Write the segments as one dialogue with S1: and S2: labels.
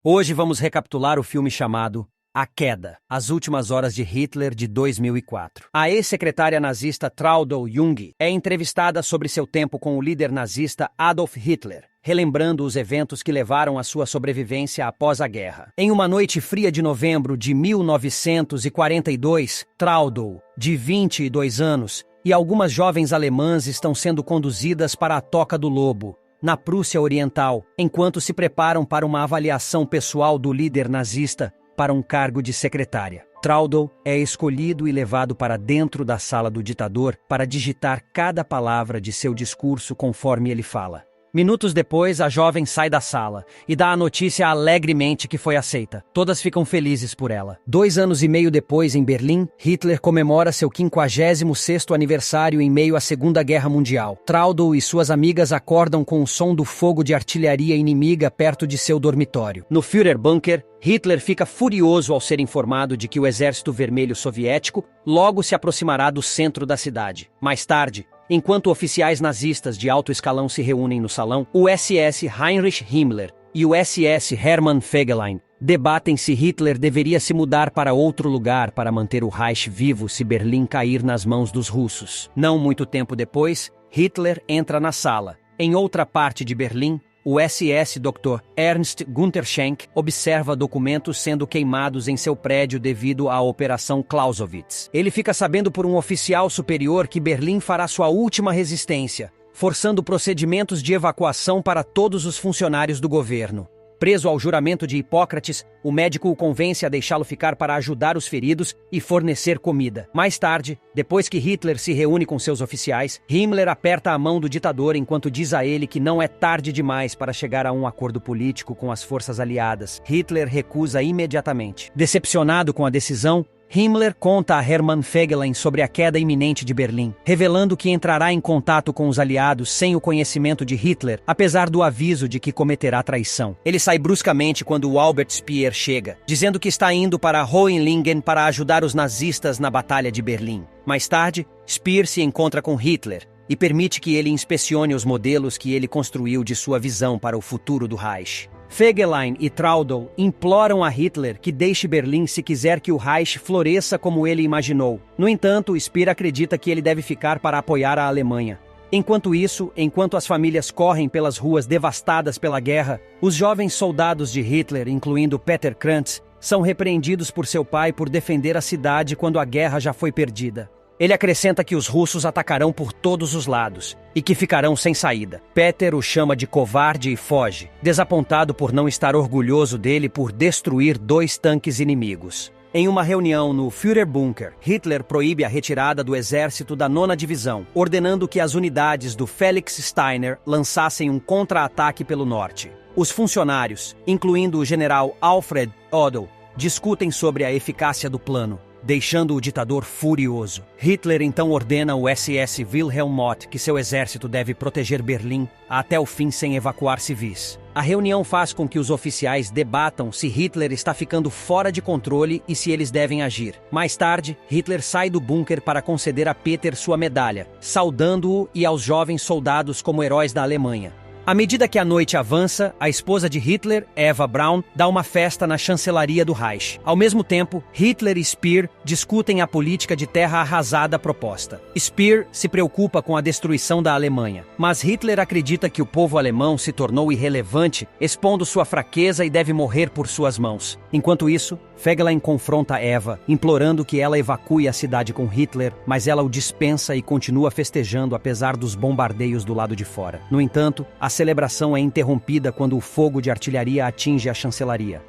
S1: Hoje vamos recapitular o filme chamado A Queda, as últimas horas de Hitler de 2004. A ex-secretária nazista Traudl Jung é entrevistada sobre seu tempo com o líder nazista Adolf Hitler, relembrando os eventos que levaram à sua sobrevivência após a guerra. Em uma noite fria de novembro de 1942, Traudl, de 22 anos, e algumas jovens alemãs estão sendo conduzidas para a Toca do Lobo, na Prússia Oriental, enquanto se preparam para uma avaliação pessoal do líder nazista para um cargo de secretária. Traudl é escolhido e levado para dentro da sala do ditador para digitar cada palavra de seu discurso conforme ele fala. Minutos depois, a jovem sai da sala e dá a notícia alegremente que foi aceita. Todas ficam felizes por ela. 2 anos e meio depois, em Berlim, Hitler comemora seu 56º aniversário em meio à Segunda Guerra Mundial. Traudl e suas amigas acordam com o som do fogo de artilharia inimiga perto de seu dormitório. No Führerbunker, Hitler fica furioso ao ser informado de que o Exército Vermelho Soviético logo se aproximará do centro da cidade. Mais tarde, enquanto oficiais nazistas de alto escalão se reúnem no salão, o SS Heinrich Himmler e o SS Hermann Fegelein debatem se Hitler deveria se mudar para outro lugar para manter o Reich vivo se Berlim cair nas mãos dos russos. Não muito tempo depois, Hitler entra na sala. Em outra parte de Berlim, o SS Dr. Ernst Günther Schenck observa documentos sendo queimados em seu prédio devido à Operação Clausewitz. Ele fica sabendo por um oficial superior que Berlim fará sua última resistência, forçando procedimentos de evacuação para todos os funcionários do governo. Preso ao juramento de Hipócrates, o médico o convence a deixá-lo ficar para ajudar os feridos e fornecer comida. Mais tarde, depois que Hitler se reúne com seus oficiais, Himmler aperta a mão do ditador enquanto diz a ele que não é tarde demais para chegar a um acordo político com as forças aliadas. Hitler recusa imediatamente. Decepcionado com a decisão, Himmler conta a Hermann Fegelein sobre a queda iminente de Berlim, revelando que entrará em contato com os aliados sem o conhecimento de Hitler, apesar do aviso de que cometerá traição. Ele sai bruscamente quando o Albert Speer chega, dizendo que está indo para Hohenlingen para ajudar os nazistas na Batalha de Berlim. Mais tarde, Speer se encontra com Hitler e permite que ele inspecione os modelos que ele construiu de sua visão para o futuro do Reich. Fegelein e Traudl imploram a Hitler que deixe Berlim se quiser que o Reich floresça como ele imaginou. No entanto, Speer acredita que ele deve ficar para apoiar a Alemanha. Enquanto isso, enquanto as famílias correm pelas ruas devastadas pela guerra, os jovens soldados de Hitler, incluindo Peter Krantz, são repreendidos por seu pai por defender a cidade quando a guerra já foi perdida. Ele acrescenta que os russos atacarão por todos os lados e que ficarão sem saída. Peter o chama de covarde e foge, desapontado por não estar orgulhoso dele por destruir 2 tanques inimigos. Em uma reunião no Führerbunker, Hitler proíbe a retirada do exército da 9ª Divisão, ordenando que as unidades do Felix Steiner lançassem um contra-ataque pelo norte. Os funcionários, incluindo o general Alfred Odell, discutem sobre a eficácia do plano, deixando o ditador furioso. Hitler então ordena ao SS Wilhelm Mott que seu exército deve proteger Berlim até o fim sem evacuar civis. A reunião faz com que os oficiais debatam se Hitler está ficando fora de controle e se eles devem agir. Mais tarde, Hitler sai do bunker para conceder a Peter sua medalha, saudando-o e aos jovens soldados como heróis da Alemanha. À medida que a noite avança, a esposa de Hitler, Eva Braun, dá uma festa na chancelaria do Reich. Ao mesmo tempo, Hitler e Speer discutem a política de terra arrasada proposta. Speer se preocupa com a destruição da Alemanha, mas Hitler acredita que o povo alemão se tornou irrelevante, expondo sua fraqueza e deve morrer por suas mãos. Enquanto isso, Fegelein confronta Eva, implorando que ela evacue a cidade com Hitler, mas ela o dispensa e continua festejando apesar dos bombardeios do lado de fora. No entanto, a celebração é interrompida quando o fogo de artilharia atinge a chancelaria.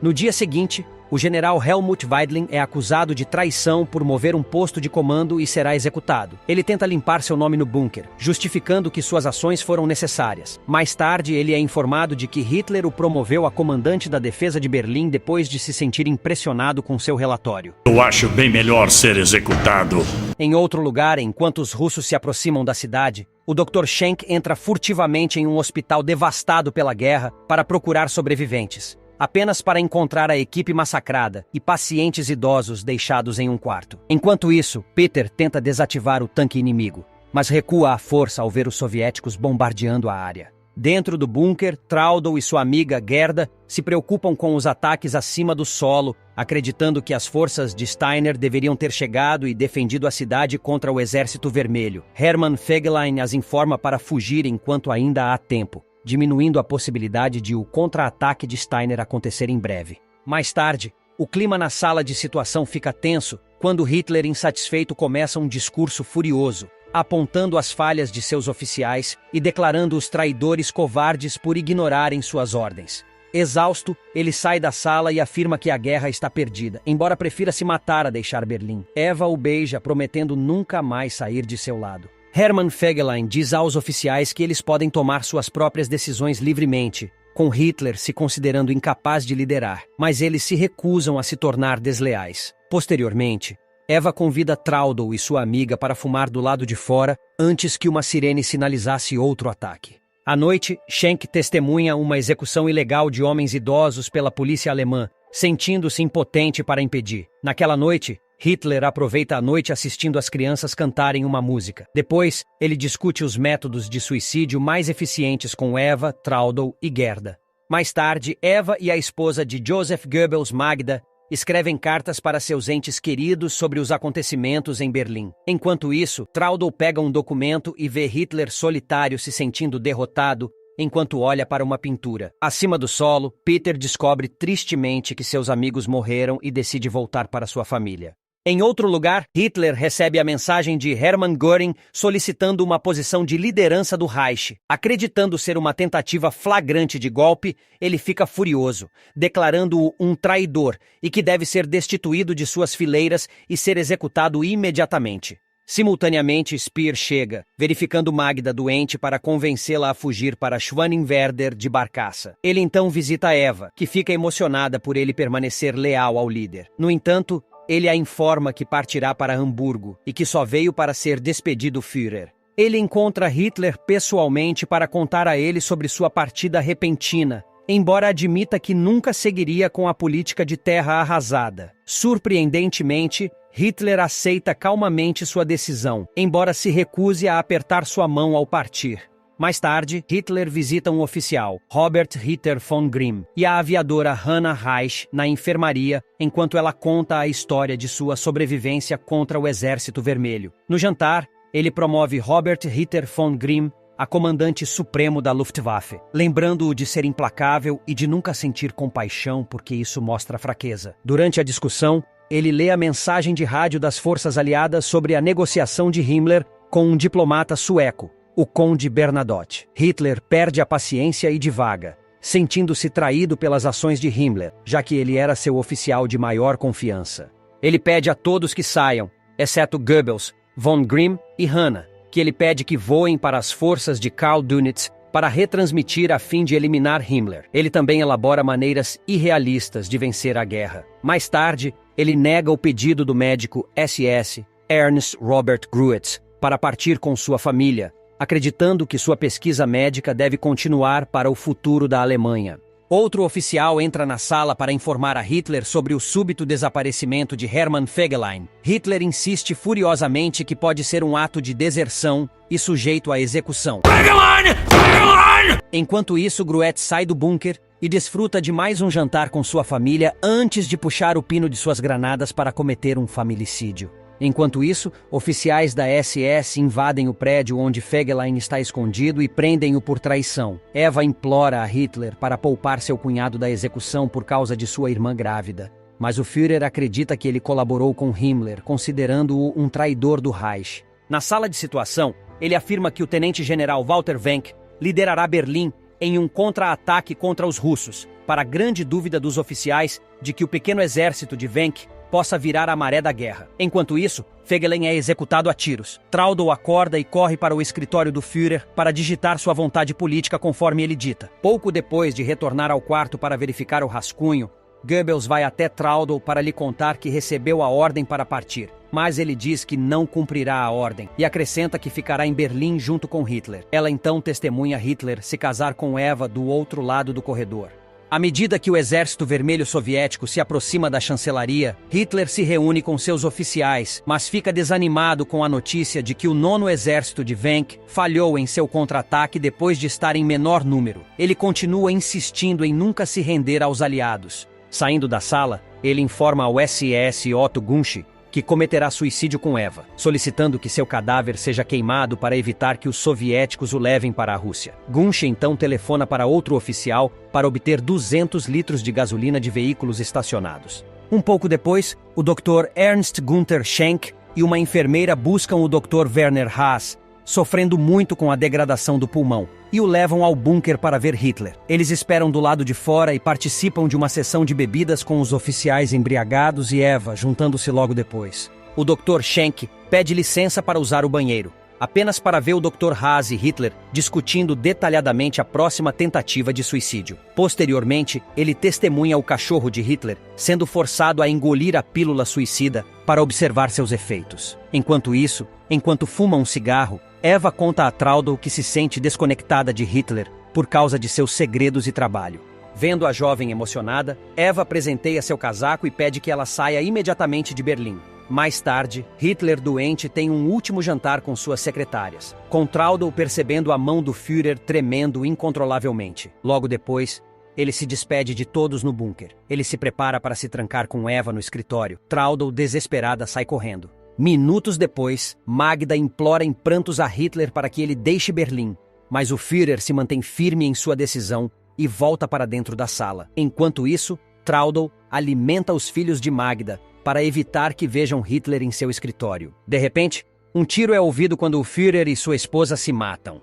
S1: No dia seguinte, o general Helmut Weidling é acusado de traição por mover um posto de comando e será executado. Ele tenta limpar seu nome no bunker, justificando que suas ações foram necessárias. Mais tarde, ele é informado de que Hitler o promoveu a comandante da defesa de Berlim depois de se sentir impressionado com seu relatório.
S2: Eu acho bem melhor ser executado.
S1: Em outro lugar, enquanto os russos se aproximam da cidade, o Dr. Schenck entra furtivamente em um hospital devastado pela guerra para procurar sobreviventes, apenas para encontrar a equipe massacrada e pacientes idosos deixados em um quarto. Enquanto isso, Peter tenta desativar o tanque inimigo, mas recua à força ao ver os soviéticos bombardeando a área. Dentro do bunker, Traudl e sua amiga Gerda se preocupam com os ataques acima do solo, acreditando que as forças de Steiner deveriam ter chegado e defendido a cidade contra o Exército Vermelho. Hermann Fegelein as informa para fugir enquanto ainda há tempo, diminuindo a possibilidade de o contra-ataque de Steiner acontecer em breve. Mais tarde, o clima na sala de situação fica tenso quando Hitler, insatisfeito, começa um discurso furioso, apontando as falhas de seus oficiais e declarando os traidores covardes por ignorarem suas ordens. Exausto, ele sai da sala e afirma que a guerra está perdida, embora prefira se matar a deixar Berlim. Eva o beija, prometendo nunca mais sair de seu lado. Hermann Fegelein diz aos oficiais que eles podem tomar suas próprias decisões livremente, com Hitler se considerando incapaz de liderar, mas eles se recusam a se tornar desleais. Posteriormente, Eva convida Traudl e sua amiga para fumar do lado de fora antes que uma sirene sinalizasse outro ataque. À noite, Schenck testemunha uma execução ilegal de homens idosos pela polícia alemã, sentindo-se impotente para impedir. Naquela noite, Hitler aproveita a noite assistindo as crianças cantarem uma música. Depois, ele discute os métodos de suicídio mais eficientes com Eva, Traudl e Gerda. Mais tarde, Eva e a esposa de Joseph Goebbels, Magda, escrevem cartas para seus entes queridos sobre os acontecimentos em Berlim. Enquanto isso, Traudl pega um documento e vê Hitler solitário se sentindo derrotado enquanto olha para uma pintura. Acima do solo, Peter descobre tristemente que seus amigos morreram e decide voltar para sua família. Em outro lugar, Hitler recebe a mensagem de Hermann Göring solicitando uma posição de liderança do Reich. Acreditando ser uma tentativa flagrante de golpe, ele fica furioso, declarando-o um traidor e que deve ser destituído de suas fileiras e ser executado imediatamente. Simultaneamente, Speer chega, verificando Magda doente para convencê-la a fugir para Schwanenwerder de barcaça. Ele então visita Eva, que fica emocionada por ele permanecer leal ao líder. No entanto, ele a informa que partirá para Hamburgo e que só veio para ser despedido Führer. Ele encontra Hitler pessoalmente para contar a ele sobre sua partida repentina, embora admita que nunca seguiria com a política de terra arrasada. Surpreendentemente, Hitler aceita calmamente sua decisão, embora se recuse a apertar sua mão ao partir. Mais tarde, Hitler visita um oficial, Robert Ritter von Grimm, e a aviadora Hannah Reich na enfermaria, enquanto ela conta a história de sua sobrevivência contra o Exército Vermelho. No jantar, ele promove Robert Ritter von Grimm a comandante supremo da Luftwaffe, lembrando-o de ser implacável e de nunca sentir compaixão porque isso mostra fraqueza. Durante a discussão, ele lê a mensagem de rádio das forças aliadas sobre a negociação de Himmler com um diplomata sueco, o Conde Bernadotte. Hitler perde a paciência e divaga, sentindo-se traído pelas ações de Himmler, já que ele era seu oficial de maior confiança. Ele pede a todos que saiam, exceto Goebbels, von Grimm e Hannah, que ele pede que voem para as forças de Karl Dönitz para retransmitir a fim de eliminar Himmler. Ele também elabora maneiras irrealistas de vencer a guerra. Mais tarde, ele nega o pedido do médico SS, Ernst Robert Gruetz, para partir com sua família, acreditando que sua pesquisa médica deve continuar para o futuro da Alemanha. Outro oficial entra na sala para informar a Hitler sobre o súbito desaparecimento de Hermann Fegelein. Hitler insiste furiosamente que pode ser um ato de deserção e sujeito à execução. Fegelein! Fegelein! Enquanto isso, Gruetz sai do bunker e desfruta de mais um jantar com sua família antes de puxar o pino de suas granadas para cometer um familicídio. Enquanto isso, oficiais da SS invadem o prédio onde Fegelein está escondido e prendem-o por traição. Eva implora a Hitler para poupar seu cunhado da execução por causa de sua irmã grávida. Mas o Führer acredita que ele colaborou com Himmler, considerando-o um traidor do Reich. Na sala de situação, ele afirma que o tenente-general Walter Wenck liderará Berlim em um contra-ataque contra os russos, para a grande dúvida dos oficiais de que o pequeno exército de Wenck possa virar a maré da guerra. Enquanto isso, Fegelein é executado a tiros. Traudl acorda e corre para o escritório do Führer para digitar sua vontade política conforme ele dita. Pouco depois de retornar ao quarto para verificar o rascunho, Goebbels vai até Traudl para lhe contar que recebeu a ordem para partir, mas ele diz que não cumprirá a ordem e acrescenta que ficará em Berlim junto com Hitler. Ela então testemunha Hitler se casar com Eva do outro lado do corredor. À medida que o Exército Vermelho Soviético se aproxima da chancelaria, Hitler se reúne com seus oficiais, mas fica desanimado com a notícia de que o 9º Exército de Venk falhou em seu contra-ataque depois de estar em menor número. Ele continua insistindo em nunca se render aos aliados. Saindo da sala, ele informa ao SS Otto Gunsch que cometerá suicídio com Eva, solicitando que seu cadáver seja queimado para evitar que os soviéticos o levem para a Rússia. Gunsch então telefona para outro oficial para obter 200 litros de gasolina de veículos estacionados. Um pouco depois, o Dr. Ernst Günther Schenk e uma enfermeira buscam o Dr. Werner Haas, sofrendo muito com a degradação do pulmão, e o levam ao bunker para ver Hitler. Eles esperam do lado de fora e participam de uma sessão de bebidas com os oficiais embriagados e Eva, juntando-se logo depois. O Dr. Schenk pede licença para usar o banheiro, apenas para ver o Dr. Haas e Hitler discutindo detalhadamente a próxima tentativa de suicídio. Posteriormente, ele testemunha o cachorro de Hitler sendo forçado a engolir a pílula suicida para observar seus efeitos. Enquanto isso, enquanto fuma um cigarro, Eva conta a Traudl que se sente desconectada de Hitler por causa de seus segredos e trabalho. Vendo a jovem emocionada, Eva presenteia seu casaco e pede que ela saia imediatamente de Berlim. Mais tarde, Hitler doente tem um último jantar com suas secretárias, com Traudl percebendo a mão do Führer tremendo incontrolavelmente. Logo depois, ele se despede de todos no bunker. Ele se prepara para se trancar com Eva no escritório. Traudl, desesperada, sai correndo. Minutos depois, Magda implora em prantos a Hitler para que ele deixe Berlim, mas o Führer se mantém firme em sua decisão e volta para dentro da sala. Enquanto isso, Traudl alimenta os filhos de Magda para evitar que vejam Hitler em seu escritório. De repente, um tiro é ouvido quando o Führer e sua esposa se matam.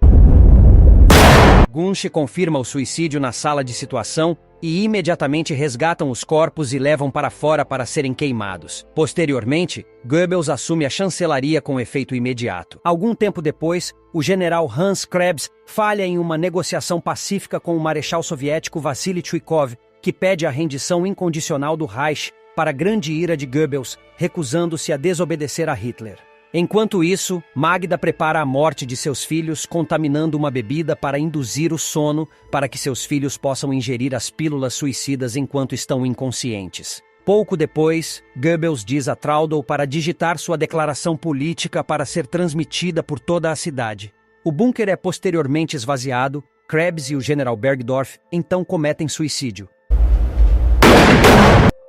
S1: Gunsch confirma o suicídio na sala de situação e imediatamente resgatam os corpos e levam para fora para serem queimados. Posteriormente, Goebbels assume a chancelaria com efeito imediato. Algum tempo depois, o general Hans Krebs falha em uma negociação pacífica com o marechal soviético Vassili Chuikov, que pede a rendição incondicional do Reich para grande ira de Goebbels, recusando-se a desobedecer a Hitler. Enquanto isso, Magda prepara a morte de seus filhos, contaminando uma bebida para induzir o sono para que seus filhos possam ingerir as pílulas suicidas enquanto estão inconscientes. Pouco depois, Goebbels diz a Traudl para digitar sua declaração política para ser transmitida por toda a cidade. O bunker é posteriormente esvaziado, Krebs e o general Bergdorf então cometem suicídio.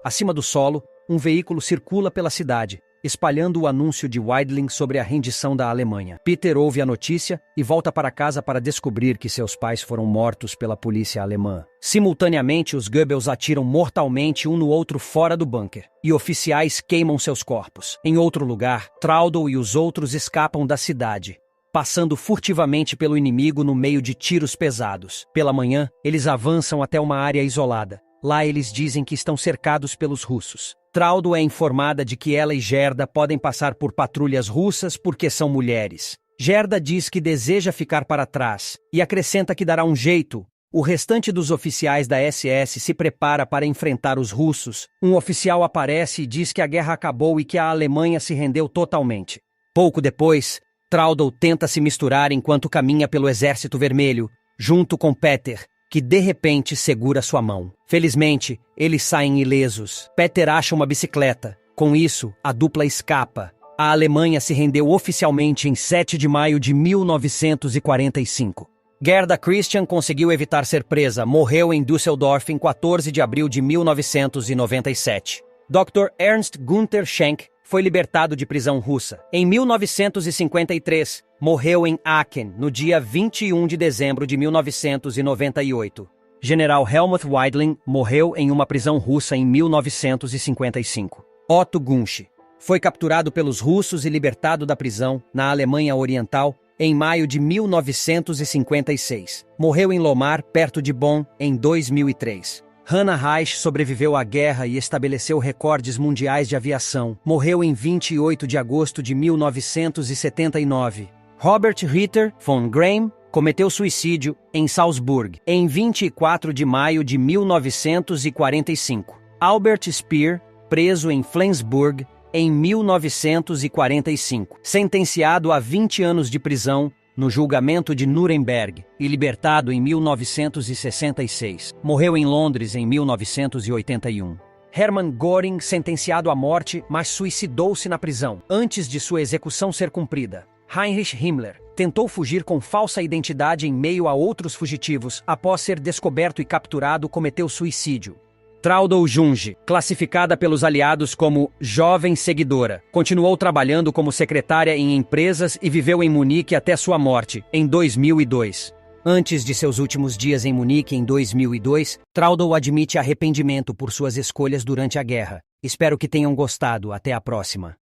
S1: Acima do solo, um veículo circula pela cidade, espalhando o anúncio de Weidling sobre a rendição da Alemanha. Peter ouve a notícia e volta para casa para descobrir que seus pais foram mortos pela polícia alemã. Simultaneamente, os Goebbels atiram mortalmente um no outro fora do bunker, e oficiais queimam seus corpos. Em outro lugar, Traudl e os outros escapam da cidade, passando furtivamente pelo inimigo no meio de tiros pesados. Pela manhã, eles avançam até uma área isolada. Lá eles dizem que estão cercados pelos russos. Traudl é informada de que ela e Gerda podem passar por patrulhas russas porque são mulheres. Gerda diz que deseja ficar para trás e acrescenta que dará um jeito. O restante dos oficiais da SS se prepara para enfrentar os russos. Um oficial aparece e diz que a guerra acabou e que a Alemanha se rendeu totalmente. Pouco depois, Traudl tenta se misturar enquanto caminha pelo Exército Vermelho, junto com Peter, que de repente segura sua mão. Felizmente, eles saem ilesos. Peter acha uma bicicleta. Com isso, a dupla escapa. A Alemanha se rendeu oficialmente em 7 de maio de 1945. Gerda Christian conseguiu evitar ser presa. Morreu em Düsseldorf em 14 de abril de 1997. Dr. Ernst Günther Schenk foi libertado de prisão russa. Em 1953, morreu em Aachen, no dia 21 de dezembro de 1998. General Helmut Weidling morreu em uma prisão russa em 1955. Otto Gunsch foi capturado pelos russos e libertado da prisão, na Alemanha Oriental, em maio de 1956. Morreu em Lomar, perto de Bonn, em 2003. Hannah Reich sobreviveu à guerra e estabeleceu recordes mundiais de aviação. Morreu em 28 de agosto de 1979. Robert Ritter von Gramm cometeu suicídio em Salzburg em 24 de maio de 1945. Albert Speer, preso em Flensburg em 1945. Sentenciado a 20 anos de prisão, no julgamento de Nuremberg e libertado em 1966. Morreu em Londres em 1981. Hermann Göring, sentenciado à morte, mas suicidou-se na prisão, antes de sua execução ser cumprida. Heinrich Himmler tentou fugir com falsa identidade em meio a outros fugitivos. Após ser descoberto e capturado, cometeu suicídio. Traudl Junge, classificada pelos aliados como jovem seguidora, continuou trabalhando como secretária em empresas e viveu em Munique até sua morte, em 2002. Antes de seus últimos dias em Munique em 2002, Traudl admite arrependimento por suas escolhas durante a guerra. Espero que tenham gostado. Até a próxima.